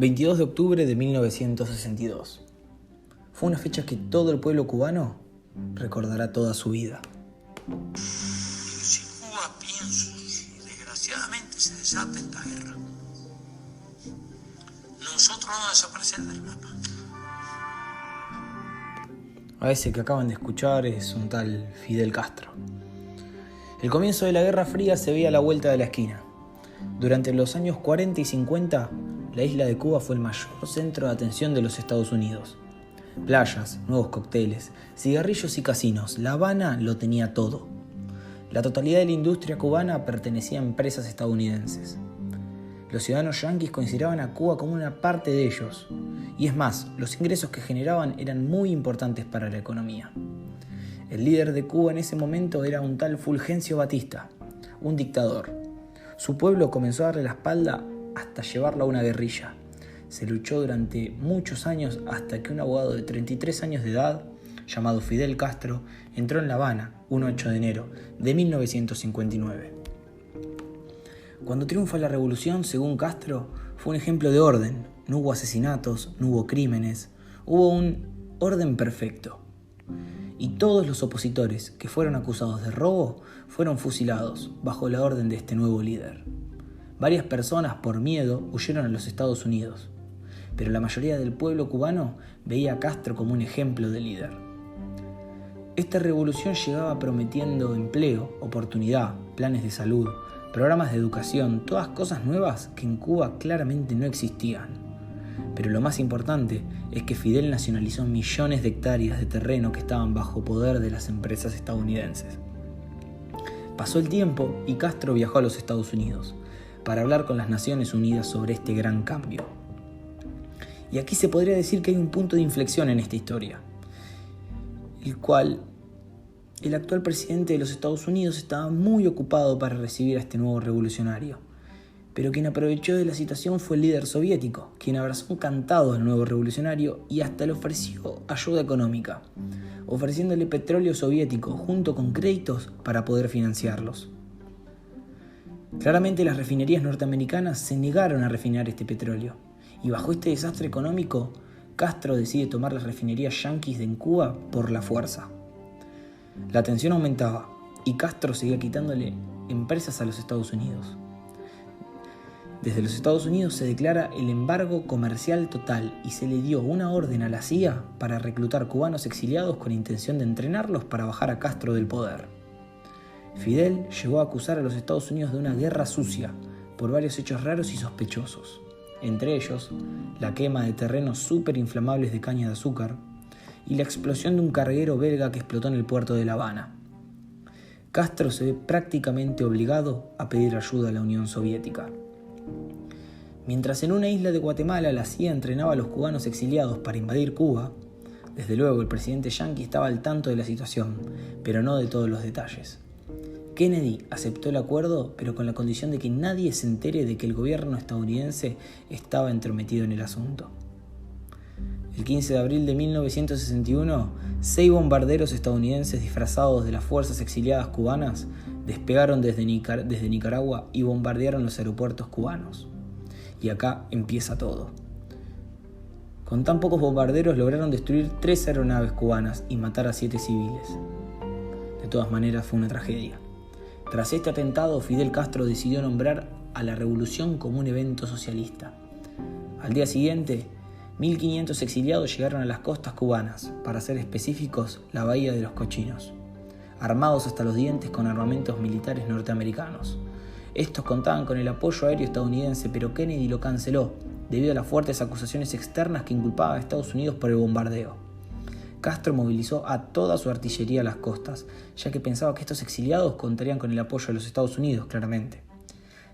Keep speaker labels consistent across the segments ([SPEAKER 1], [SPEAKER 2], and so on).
[SPEAKER 1] 22 de octubre de 1962. Fue una fecha que todo el pueblo cubano recordará toda su vida.
[SPEAKER 2] Si Cuba, pienso, si desgraciadamente se desata esta guerra, nosotros vamos a desaparecer del mapa.
[SPEAKER 1] A ese que acaban de escuchar es un tal Fidel Castro. El comienzo de la Guerra Fría se veía a la vuelta de la esquina. Durante los años 40 y 50, la isla de Cuba fue el mayor centro de atención de los Estados Unidos. Playas, nuevos cócteles, cigarrillos y casinos, La Habana lo tenía todo. La totalidad de la industria cubana pertenecía a empresas estadounidenses. Los ciudadanos yanquis consideraban a Cuba como una parte de ellos. Y es más, los ingresos que generaban eran muy importantes para la economía. El líder de Cuba en ese momento era un tal Fulgencio Batista, un dictador. Su pueblo comenzó a darle la espalda hasta llevarlo a una guerrilla. Se luchó durante muchos años hasta que un abogado de 33 años de edad, llamado Fidel Castro, entró en La Habana un 8 de enero de 1959. Cuando triunfa la revolución, según Castro, fue un ejemplo de orden. No hubo asesinatos, no hubo crímenes, hubo un orden perfecto. Y todos los opositores que fueron acusados de robo fueron fusilados bajo la orden de este nuevo líder. Varias personas, por miedo, huyeron a los Estados Unidos, pero la mayoría del pueblo cubano veía a Castro como un ejemplo de líder. Esta revolución llegaba prometiendo empleo, oportunidad, planes de salud, programas de educación, todas cosas nuevas que en Cuba claramente no existían. Pero lo más importante es que Fidel nacionalizó millones de hectáreas de terreno que estaban bajo poder de las empresas estadounidenses. Pasó el tiempo y Castro viajó a los Estados Unidos para hablar con las Naciones Unidas sobre este gran cambio. Y aquí se podría decir que hay un punto de inflexión en esta historia, el cual el actual presidente de los Estados Unidos estaba muy ocupado para recibir a este nuevo revolucionario. Pero quien aprovechó de la situación fue el líder soviético, quien abrazó encantado al nuevo revolucionario y hasta le ofreció ayuda económica, ofreciéndole petróleo soviético junto con créditos para poder financiarlos. Claramente las refinerías norteamericanas se negaron a refinar este petróleo, y bajo este desastre económico, Castro decide tomar las refinerías yanquis en Cuba por la fuerza. La tensión aumentaba y Castro seguía quitándole empresas a los Estados Unidos. Desde los Estados Unidos se declara el embargo comercial total y se le dio una orden a la CIA para reclutar cubanos exiliados con intención de entrenarlos para bajar a Castro del poder. Fidel llegó a acusar a los Estados Unidos de una guerra sucia por varios hechos raros y sospechosos, entre ellos la quema de terrenos superinflamables de caña de azúcar y la explosión de un carguero belga que explotó en el puerto de La Habana. Castro se ve prácticamente obligado a pedir ayuda a la Unión Soviética. Mientras en una isla de Guatemala la CIA entrenaba a los cubanos exiliados para invadir Cuba, desde luego el presidente yanqui estaba al tanto de la situación, pero no de todos los detalles. Kennedy aceptó el acuerdo, pero con la condición de que nadie se entere de que el gobierno estadounidense estaba entrometido en el asunto. El 15 de abril de 1961, 6 bombarderos estadounidenses disfrazados de las fuerzas exiliadas cubanas despegaron desde Nicaragua y bombardearon los aeropuertos cubanos. Y acá empieza todo. Con tan pocos bombarderos lograron destruir 3 aeronaves cubanas y matar a 7 civiles. De todas maneras fue una tragedia. Tras este atentado, Fidel Castro decidió nombrar a la revolución como un evento socialista. Al día siguiente, 1.500 exiliados llegaron a las costas cubanas, para ser específicos, la Bahía de los Cochinos, armados hasta los dientes con armamentos militares norteamericanos. Estos contaban con el apoyo aéreo estadounidense, pero Kennedy lo canceló debido a las fuertes acusaciones externas que inculpaba a Estados Unidos por el bombardeo. Castro movilizó a toda su artillería a las costas, ya que pensaba que estos exiliados contarían con el apoyo de los Estados Unidos, claramente.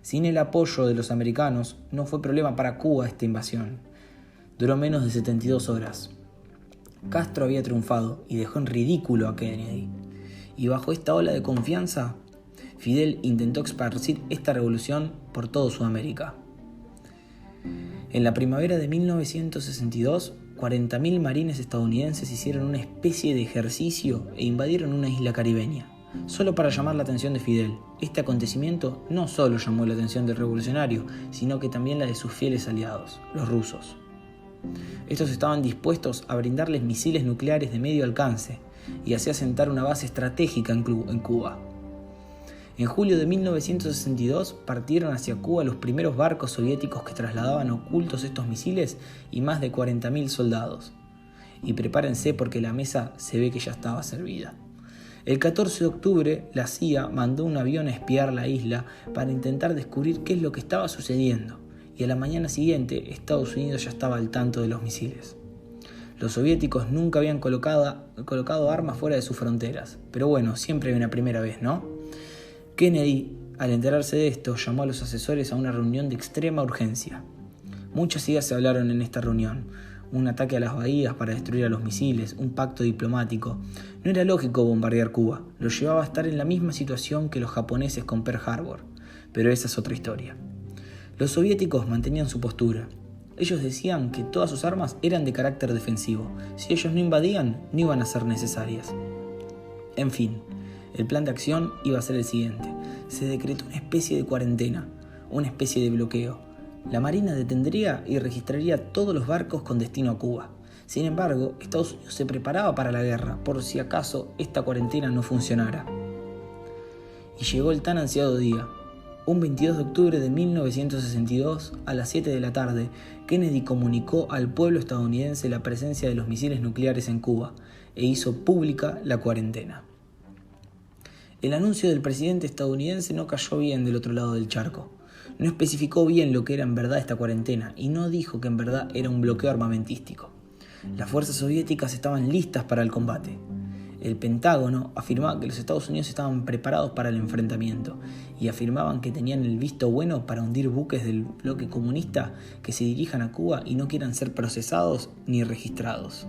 [SPEAKER 1] Sin el apoyo de los americanos, no fue problema para Cuba esta invasión. Duró menos de 72 horas. Castro había triunfado y dejó en ridículo a Kennedy. Y bajo esta ola de confianza, Fidel intentó esparcir esta revolución por toda Sudamérica. En la primavera de 1962, 40.000 marines estadounidenses hicieron una especie de ejercicio e invadieron una isla caribeña, solo para llamar la atención de Fidel. Este acontecimiento no solo llamó la atención del revolucionario, sino que también la de sus fieles aliados, los rusos. Estos estaban dispuestos a brindarles misiles nucleares de medio alcance y así asentar una base estratégica en Cuba. En julio de 1962 partieron hacia Cuba los primeros barcos soviéticos que trasladaban ocultos estos misiles y más de 40.000 soldados. Y prepárense porque la mesa se ve que ya estaba servida. El 14 de octubre, la CIA mandó un avión a espiar la isla para intentar descubrir qué es lo que estaba sucediendo, y a la mañana siguiente Estados Unidos ya estaba al tanto de los misiles. Los soviéticos nunca habían colocado armas fuera de sus fronteras, pero bueno, siempre hay una primera vez, ¿no? Kennedy, al enterarse de esto, llamó a los asesores a una reunión de extrema urgencia. Muchas ideas se hablaron en esta reunión. Un ataque a las bahías para destruir a los misiles, un pacto diplomático. No era lógico bombardear Cuba, lo llevaba a estar en la misma situación que los japoneses con Pearl Harbor, pero esa es otra historia. Los soviéticos mantenían su postura. Ellos decían que todas sus armas eran de carácter defensivo. Si ellos no invadían, no iban a ser necesarias. En fin, el plan de acción iba a ser el siguiente. Se decretó una especie de cuarentena, una especie de bloqueo. La Marina detendría y registraría todos los barcos con destino a Cuba. Sin embargo, Estados Unidos se preparaba para la guerra, por si acaso esta cuarentena no funcionara. Y llegó el tan ansiado día. Un 22 de octubre de 1962, a las 7 de la tarde, Kennedy comunicó al pueblo estadounidense la presencia de los misiles nucleares en Cuba e hizo pública la cuarentena. El anuncio del presidente estadounidense no cayó bien del otro lado del charco. No especificó bien lo que era en verdad esta cuarentena y no dijo que en verdad era un bloqueo armamentístico. Las fuerzas soviéticas estaban listas para el combate. El Pentágono afirmaba que los Estados Unidos estaban preparados para el enfrentamiento y afirmaban que tenían el visto bueno para hundir buques del bloque comunista que se dirijan a Cuba y no quieran ser procesados ni registrados.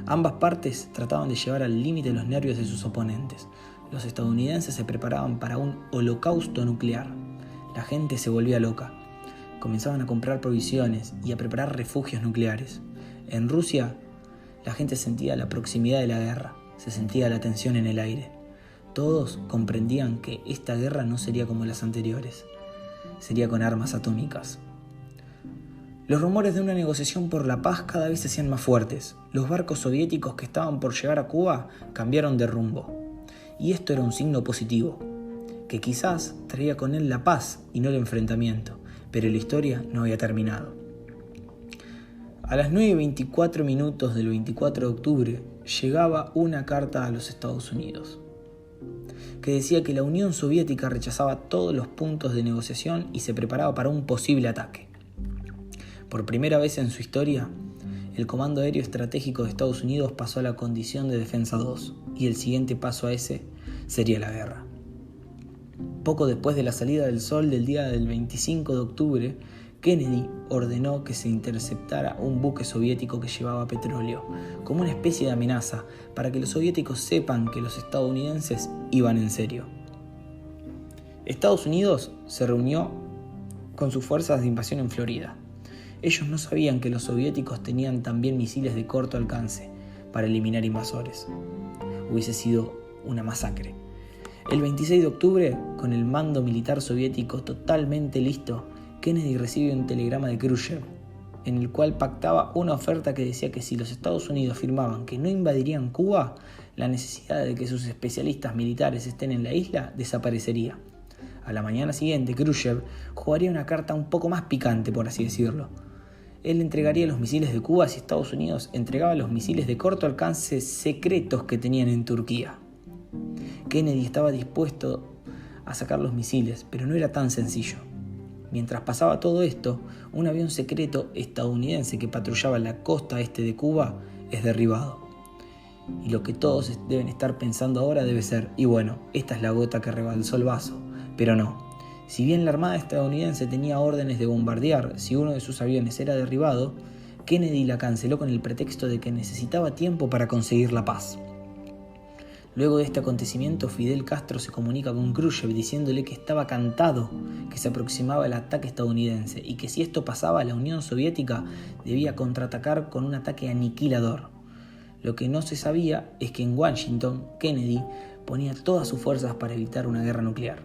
[SPEAKER 1] Ambas partes trataban de llevar al límite los nervios de sus oponentes. Los estadounidenses se preparaban para un holocausto nuclear. La gente se volvía loca. Comenzaban a comprar provisiones y a preparar refugios nucleares. En Rusia, la gente sentía la proximidad de la guerra, se sentía la tensión en el aire. Todos comprendían que esta guerra no sería como las anteriores, sería con armas atómicas. Los rumores de una negociación por la paz cada vez se hacían más fuertes. Los barcos soviéticos que estaban por llegar a Cuba cambiaron de rumbo. Y esto era un signo positivo, que quizás traía con él la paz y no el enfrentamiento, pero la historia no había terminado. A las 9:24 del 24 de octubre llegaba una carta a los Estados Unidos, que decía que la Unión Soviética rechazaba todos los puntos de negociación y se preparaba para un posible ataque. Por primera vez en su historia, el Comando Aéreo Estratégico de Estados Unidos pasó a la condición de Defensa 2, y el siguiente paso a ese sería la guerra. Poco después de la salida del sol del día del 25 de octubre, Kennedy ordenó que se interceptara un buque soviético que llevaba petróleo, como una especie de amenaza, para que los soviéticos sepan que los estadounidenses iban en serio. Estados Unidos se reunió con sus fuerzas de invasión en Florida. Ellos no sabían que los soviéticos tenían también misiles de corto alcance para eliminar invasores. Hubiese sido una masacre. El 26 de octubre, con el mando militar soviético totalmente listo, Kennedy recibe un telegrama de Khrushchev, en el cual pactaba una oferta que decía que si los Estados Unidos firmaban que no invadirían Cuba, la necesidad de que sus especialistas militares estén en la isla desaparecería. A la mañana siguiente, Khrushchev jugaría una carta un poco más picante, por así decirlo. Él entregaría los misiles de Cuba si Estados Unidos entregaba los misiles de corto alcance secretos que tenían en Turquía. Kennedy estaba dispuesto a sacar los misiles, pero no era tan sencillo. Mientras pasaba todo esto, un avión secreto estadounidense que patrullaba la costa este de Cuba es derribado. Y lo que todos deben estar pensando ahora debe ser, y bueno, esta es la gota que rebalsó el vaso. Pero no. Si bien la Armada estadounidense tenía órdenes de bombardear si uno de sus aviones era derribado, Kennedy la canceló con el pretexto de que necesitaba tiempo para conseguir la paz. Luego de este acontecimiento, Fidel Castro se comunica con Khrushchev diciéndole que estaba cantado que se aproximaba el ataque estadounidense y que si esto pasaba, la Unión Soviética debía contraatacar con un ataque aniquilador. Lo que no se sabía es que en Washington, Kennedy ponía todas sus fuerzas para evitar una guerra nuclear.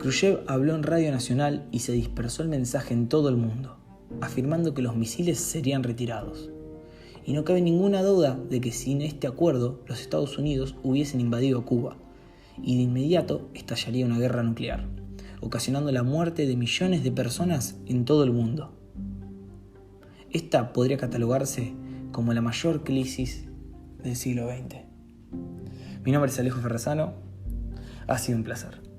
[SPEAKER 1] Khrushchev habló en Radio Nacional y se dispersó el mensaje en todo el mundo, afirmando que los misiles serían retirados. Y no cabe ninguna duda de que sin este acuerdo los Estados Unidos hubiesen invadido Cuba y de inmediato estallaría una guerra nuclear, ocasionando la muerte de millones de personas en todo el mundo. Esta podría catalogarse como la mayor crisis del siglo XX. Mi nombre es Alejo Ferrazano. Ha sido un placer.